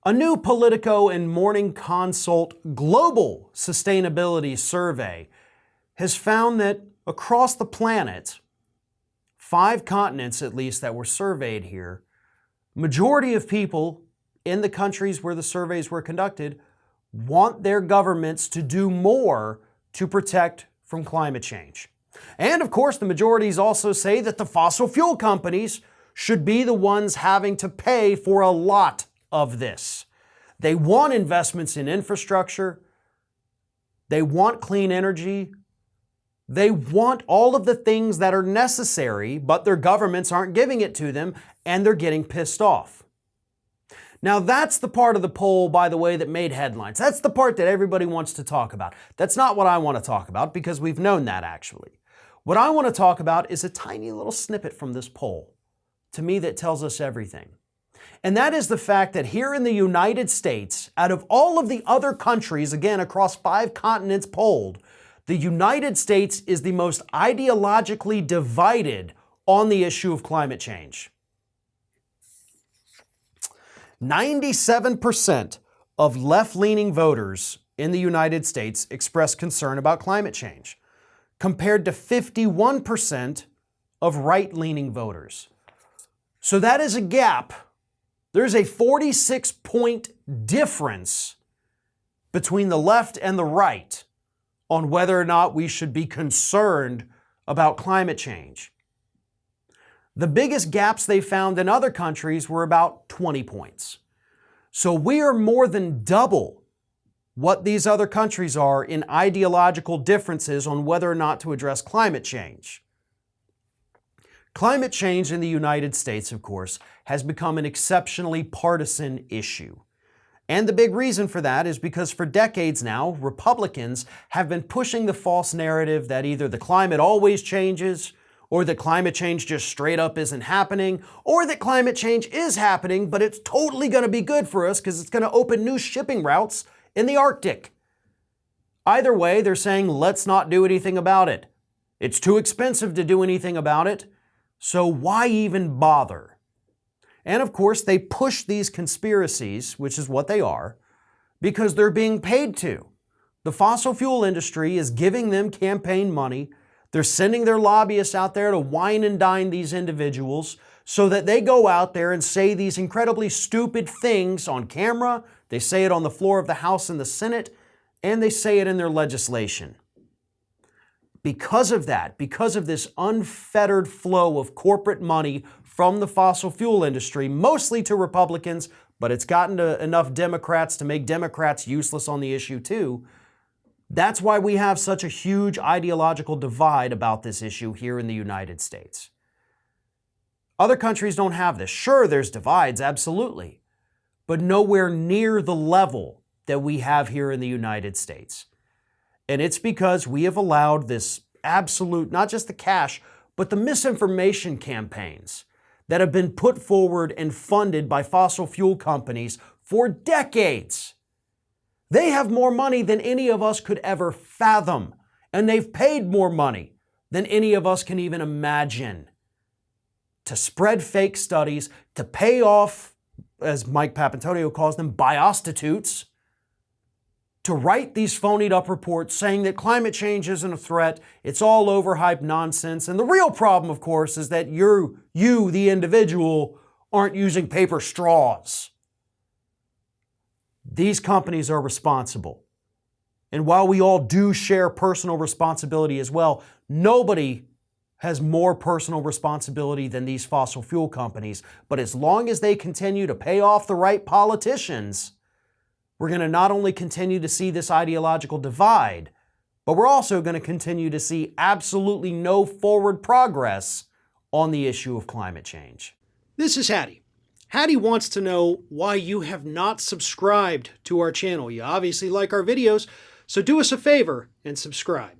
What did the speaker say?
A new Politico and Morning Consult global sustainability survey has found that across the planet, 5 continents at least that were surveyed here, majority of people in the countries where the surveys were conducted want their governments to do more to protect from climate change. And of course, the majorities also say that the fossil fuel companies should be the ones having to pay for a lot of this. They want investments in infrastructure. They want clean energy. They want all of the things that are necessary, but their governments aren't giving it to them, and they're getting pissed off. Now, that's the part of the poll, by the way, that made headlines. That's the part that everybody wants to talk about. That's not what I want to talk about, because we've known that, actually. What I want to talk about is a tiny little snippet from this poll, to me, that tells us everything. And that is the fact that here in the United States, out of all of the other countries, again, across 5 continents polled, the United States is the most ideologically divided on the issue of climate change. 97% of left-leaning voters in the United States express concern about climate change, compared to 51% of right-leaning voters. So that is a gap. There's a 46-point difference between the left and the right on whether or not we should be concerned about climate change. The biggest gaps they found in other countries were about 20 points. So we are more than double what these other countries are in ideological differences on whether or not to address climate change. Climate change in the United States, of course, has become an exceptionally partisan issue. And the big reason for that is because for decades now, Republicans have been pushing the false narrative that either the climate always changes, or that climate change just straight up isn't happening, or that climate change is happening, but it's totally going to be good for us because it's going to open new shipping routes in the Arctic. Either way, they're saying, let's not do anything about it. It's too expensive to do anything about it, so why even bother? And of course, they push these conspiracies, which is what they are, because they're being paid to. The fossil fuel industry is giving them campaign money. They're sending their lobbyists out there to wine and dine these individuals so that they go out there and say these incredibly stupid things on camera. They say it on the floor of the House and the Senate, and they say it in their legislation. Because of that, because of this unfettered flow of corporate money from the fossil fuel industry, mostly to Republicans, but it's gotten to enough Democrats to make Democrats useless on the issue too. That's why we have such a huge ideological divide about this issue here in the United States. Other countries don't have this. Sure, there's divides, absolutely, but nowhere near the level that we have here in the United States. And it's because we have allowed this absolute, not just the cash, but the misinformation campaigns that have been put forward and funded by fossil fuel companies for decades. They have more money than any of us could ever fathom, and they've paid more money than any of us can even imagine to spread fake studies, to pay off, as Mike Papantonio calls them, biostitutes, to write these phonied up reports saying that climate change isn't a threat, it's all overhyped nonsense. And the real problem, of course, is that you, the individual, aren't using paper straws. These companies are responsible. And while we all do share personal responsibility as well, nobody has more personal responsibility than these fossil fuel companies. But as long as they continue to pay off the right politicians, we're going to not only continue to see this ideological divide, but we're also going to continue to see absolutely no forward progress on the issue of climate change. This is Hattie. Hattie wants to know why you have not subscribed to our channel. You obviously like our videos, so do us a favor and subscribe.